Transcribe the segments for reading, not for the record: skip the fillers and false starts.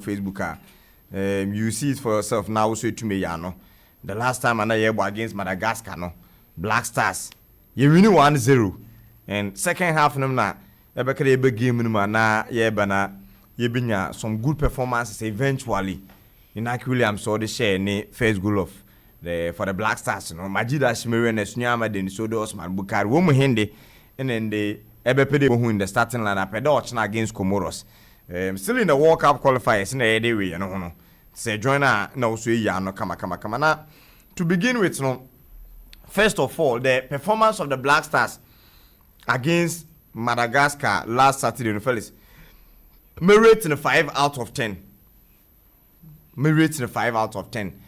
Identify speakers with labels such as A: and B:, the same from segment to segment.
A: Facebook. You see it for yourself now. So to me, no. The last time I know against Madagascar, no Black Stars, you win 1-0, and second half no na ebe game no na bana binya some good performances eventually. Inaki Williams saw the share ni first goal of for the Black Stars. No Majida Shimere na Sunyama de so Osman Bukari wo mu hende and the ebe pede who in the starting lineup pede against Comoros. Still in the World Cup qualifiers in the way, no. Say joiner no so no kama na. To begin with, no. First of all, the performance of the Black Stars against Madagascar last Saturday, no fellas. Me rating 5 out of 10. Me rating 5 out of 10,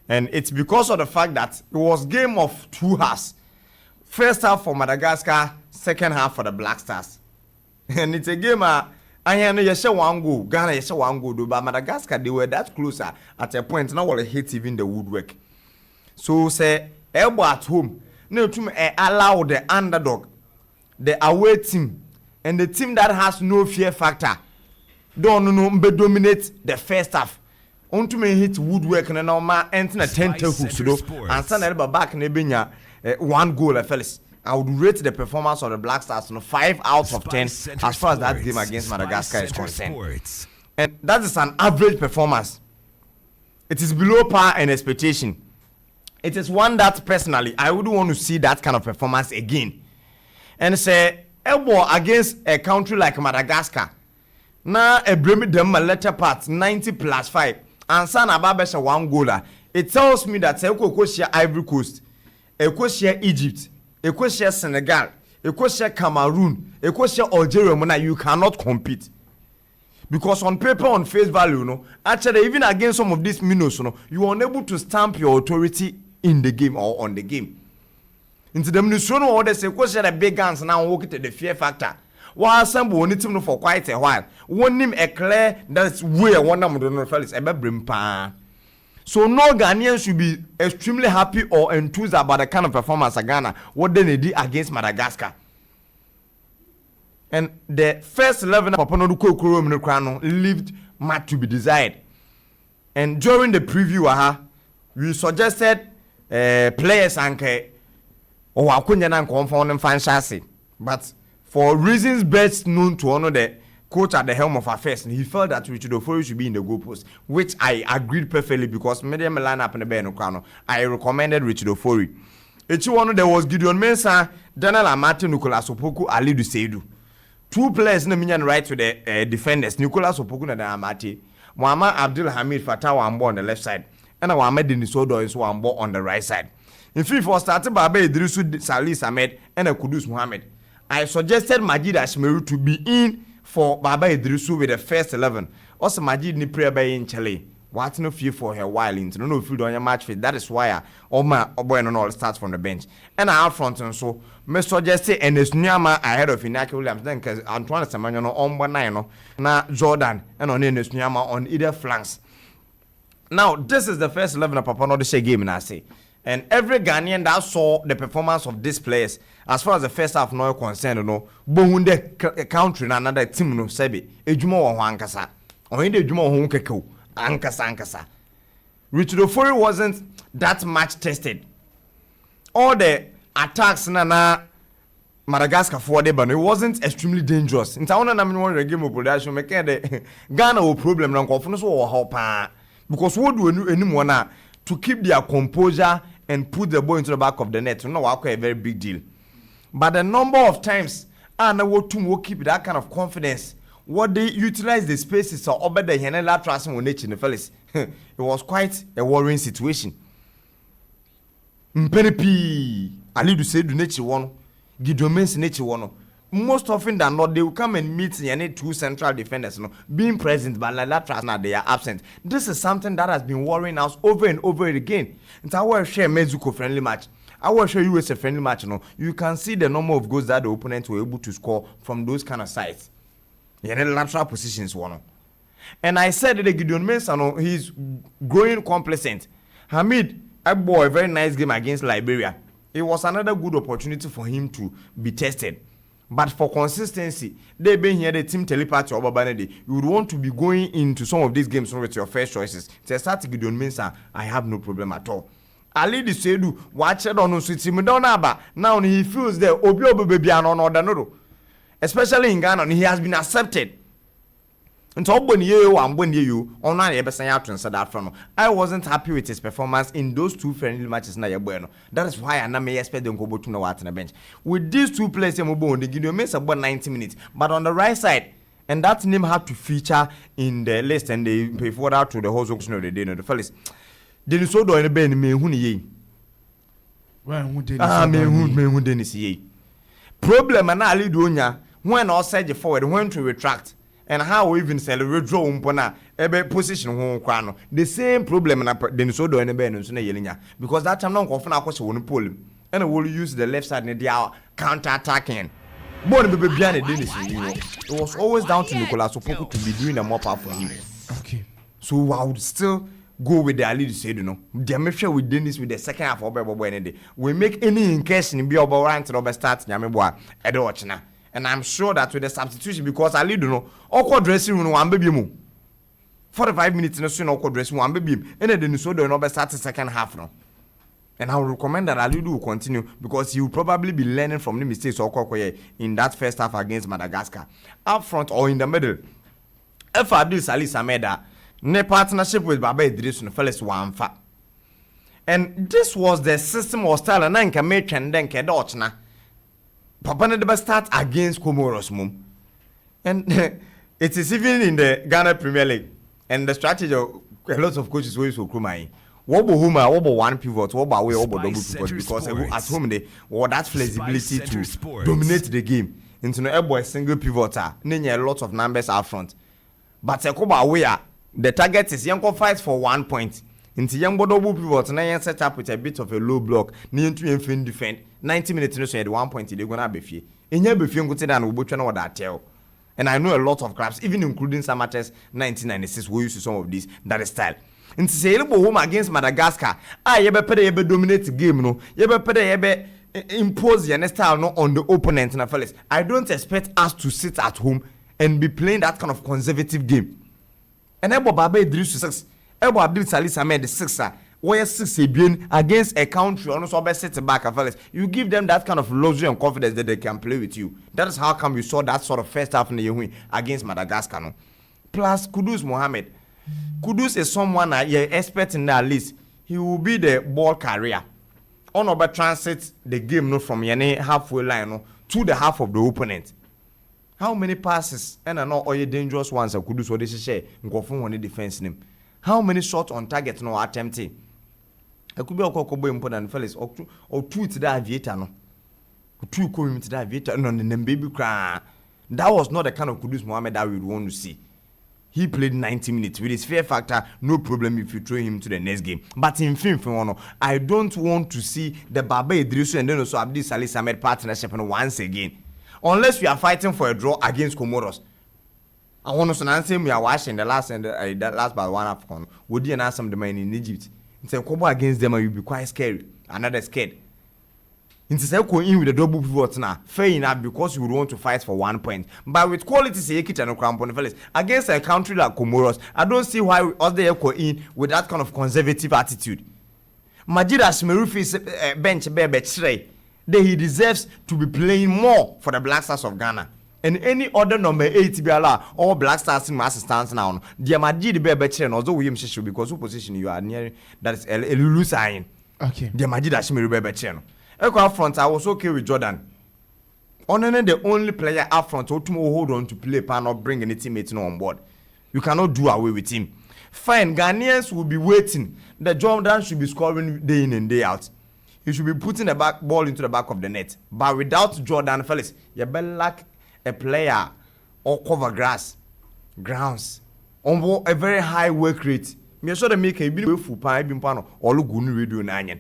A: and it's because of the fact that it was game of 2 halves. First half for Madagascar, second half for the Black Stars, and it's a game. I know you say one goal, Ghana you say one goal, but Madagascar they were that closer at a point. Now will hit even the woodwork. So say elbow at home. No to allow the underdog, the away team, and the team that has no fear factor. Don't dominate the first half. On to me hit woodwork and now ma enter 10 hooks do and stand elbow back and benya 1 goal fellas. I would rate the performance of the Black Stars 5 out of 10 as far as that game against Madagascar is concerned. And that is an average performance. It is below par and expectation. It is one that personally I wouldn't want to see that kind of performance again. And say elbow against a country like Madagascar. Now a bring them a letter part 90 plus 5 and San Ababesha 1 goaler. It tells me that Eko Ivory Coast, Eko Egypt, Eko Senegal, Eko Cameroon, Eko Algeria, you cannot compete. Because on paper, on face value, no, actually, even against some of these minnows, no, you are unable to stamp your authority in the game or on the game. Into the ministry, no, they say, Eko the big guns now walk to the fear factor. While some will need to for quite a while. One name a clear that's where one of the fellas ever bring pa. So no Ghanaians should be extremely happy or enthused about the kind of performance of Ghana, what they did against Madagascar. And the first 11 lived much to be desired. And during the preview, we suggested players and but for reasons best known to honor the coach at the helm of affairs, he felt that Richard Ofori should be in the goalpost, which I agreed perfectly because medium lineup in the Benocano. I recommended Richard Ofori. There was Gideon Mensah, Daniel Amate, Nicolas Opoku, Ali Duseidu. 2 players in the minion right to the defenders, Nicolas Opoku and Amate, Muhammad Abdul Hamid Fatawa Ambo on the left side, and Muhammad Dinisodo is Ambo on the right side. In fifth was started by Idrisu Salis Ahmed and Kudus Muhammad. I suggested Majid Ashmeru to be in for Baba Idrisu with the first 11. Also, Majid ni prayer by in Chile. What no fear for her while into no field on your match fit. That is why all my boy and all starts from the bench. And out front and so, me suggested and this Nyama ahead of Inaki Williams. Then because Antoine Samano on 1-9 na Jordan and on this Nyama on either flanks. Now, this is the first 11 of Papa no the game and I say. And every Ghanaian that saw the performance of these players, as far as the first half no concerned, no, Bohunde country na another team no sebi, Ejuma wa ankasa, or in the Ejuma hunkeko, ankasa. Richard Ofori wasn't that much tested. All the attacks na Madagascar for the but it wasn't extremely dangerous. In town na one game of production, make the Ghana will problem na kofuno so wa hopa because what do anyone na to keep their composure and put the ball into the back of the net. You know, a very big deal. But the number of times and what to keep that kind of confidence, what they utilize the spaces or over the Henela trust on nature in the fellas. It was quite a worrying situation. Mpenepi Ali do say do nature one, Gideon Mensah nature one. Most often than not, they will come and meet any 2 central defenders, being present, but like that now they are absent. This is something that has been worrying us over and over again. It's our share Mexico friendly match. I will show you a friendly match. You can see the number of goals that the opponents were able to score from those kind of sides. Lateral positions one. And I said that Gideon Mensah, he's growing complacent. Hamid, a very nice game against Liberia. It was another good opportunity for him to be tested. But for consistency, they been here the team telepathy or Babanede. You would want to be going into some of these games with your first choices. To start Gideon Mensah, I have no problem at all. Ali the Sedu, watch it on Sutim Donaba. Now he feels there, Obio baby and on Ordanoro. Especially in Ghana, he has been accepted. And so when you online that from I wasn't happy with his performance in those two friendly matches na bueno. That is why I may expect them to go to the bench. With these two players, they give you about 90 minutes. But on the right side, and that name had to feature in the list, and they pay forward out to the whole section of the day. The fellas, Dennis Odo and Ben me who ye.
B: Well,
A: who Dennis ye. Problem and Ali Dunya when all said forward when to retract. And how we even celebrate draw umpona ebe position ho kwano the same problem na Dennis Odo and Ben nso na yelinya because that time no nkofo na akwose won pole and will use the left side in their counter attacking bon be bia na Dennis it was always down to Nicolas Opoku to be doing the more powerful him.
B: Okay,
A: so I would still go with the Ali said they make sure with Dennis with the second half of Bobo any day we make any incursion be over right to start nyame boa e do ochina. And I'm sure that with the substitution, because I don't know, awkward dressing room, one baby mo. 45 minutes in a soon awkward dressing room, one baby, and then so the number starts the second half now. And I would recommend that Ali will continue because he will probably be learning from the mistakes of Okoye in that first half against Madagascar. Up front or in the middle. If Abdul Salis Ameda, ne partnership with Baba Idris and Felix Wamfa. And this was the system or style and then can make and then can dodge na. Papa never start against Comoros mum. And it is even in the Ghana Premier League. And the strategy of a lot of coaches always will come in. Wobo huma, wobo one pivot, wobo away, wobo double pivot. Because at home they want that flexibility to dominate the game. Into no a single pivoter. Nenya a lot of numbers out front. But Sekoba away, the target is Yanko fights for 1 point. Into young double pivot, na yan set up with a bit of a low block, near to infin defend. 90 minutes no so at 1 point they're gonna be fee. In here be fee go tell and we try what that tell. And I know a lot of clubs, even including some matches 1996, we used to some of these that style. And to say home against Madagascar, you be dominate the game, no. You be impose your style no on the opponent na fellas. I don't expect us to sit at home and be playing that kind of conservative game. And Ebo Baba Idris 6, Ebo Abdul Salis Ahmed 6er. Where 6 against a country on also set back fellas. You give them that kind of luxury and confidence that they can play with you. That is how come you saw that sort of first half in the win against Madagascar. No? Plus Kudus Mohammed. Kudus is someone you're expert in that list. He will be the ball carrier. On over transit the game no from your halfway line no, to the half of the opponent. How many passes and all your dangerous ones are Kudus or this share go from one defense name? How many shots on target no attempting? I could be a cocoa important fellas or two to that aviator no. Two coming to that aviator no the baby cry. That was not the kind of Kudus Mohammed that we would want to see. He played 90 minutes with his fear factor, no problem if you throw him to the next game. But in film, I don't want to see the Baba Idrisu and then also Abdi Salis Ahmed partnership once again. Unless we are fighting for a draw against Comoros. I want to answer we are watching the last and that last by one African. Would you announce some the man in Egypt? It's a combo against them, you'll be quite scary. Another scared. Instead of going in with the double pivot now, fair enough because you would want to fight for 1 point. But with quality, say and crampon fellas against a country like Comoros, I don't see why we us there go in with that kind of conservative attitude. Majida Smerufi's bench bebe that he deserves to be playing more for the Black Stars of Ghana. And any other number 8 be allowed all Black Stars in my stance now. The Majid bebe and also William Shishu because who position you are near that is a Lulu sign.
B: Okay.
A: The Majid Ashmeru bebe channel. Up front, I was okay with Jordan. Only the only player up front who hold on to play pan or bring any teammate on board. You cannot do away with him. Fine, Ghanaians will be waiting. The Jordan should be scoring day in and day out. He should be putting the back ball into the back of the net. But without Jordan, fellas, you better lack a player or cover grounds on a very high work rate. Me sure to make a bit of full pie or look good radio nine.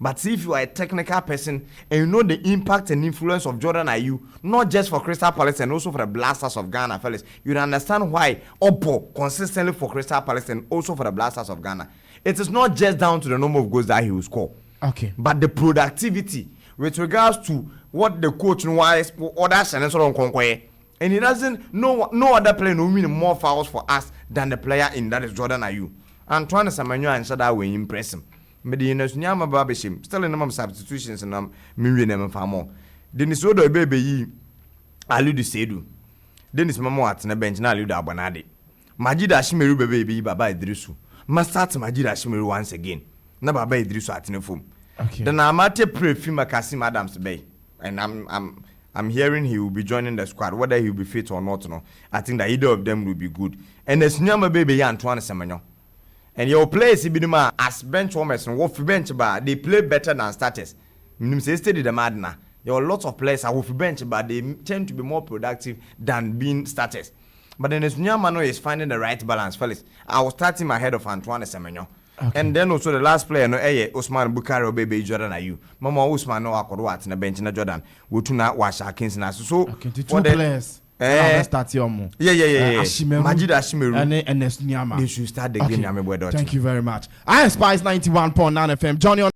A: But if you are a technical person and you know the impact and influence of Jordan Ayew, not just for Crystal Palace and also for the Blasters of Ghana, fellas, you'd understand why Oppo consistently for Crystal Palace and also for the Blasters of Ghana. It is not just down to the number of goals that he will score.
B: Okay.
A: But the productivity with regards to what the coach wise other sense on Conquer. And he doesn't no other player no mean more fouls for us than the player in that is Jordan Ayew. Antoine Semenyo and that way impress him. Medina Nyama Babishim, still in number substitutions and million and far more. Dennis Odo baby ye Aludu Sedu. Dennis Mamo at the bench now Luda Bonadi. Majida Shimeru baby Baba Idrisu. Must start Majida Shimeru once again. Na Baba Idrisu at Nefum.
B: Okay.
A: Then I'm at a pre-film Kasim Adams Bay. And I'm hearing he will be joining the squad, whether he will be fit or not. No, I think that either of them will be good. And there's Nyama baby Antoine Semenyo. And your players as bench warmers and wolf bench bar, they play better than starters. Say steady the madna. There are lots of players are wolf bench, but they tend to be more productive than being starters. But then Nyama is finding the right balance, fellas. I was starting ahead of Antoine Semenyo. Okay. And then also the last player no Osman Bukari baby Jordan Ayew. Mama Osman no akodo at na bench na Jordan. We tuna washa Kings na so
B: okay, the two players. Start your mo.
A: Yeah. Majid Ashimeru
B: and Nyama.
A: They should start the game.
B: Thank you very much. I Spice 91.9 FM. Johnny on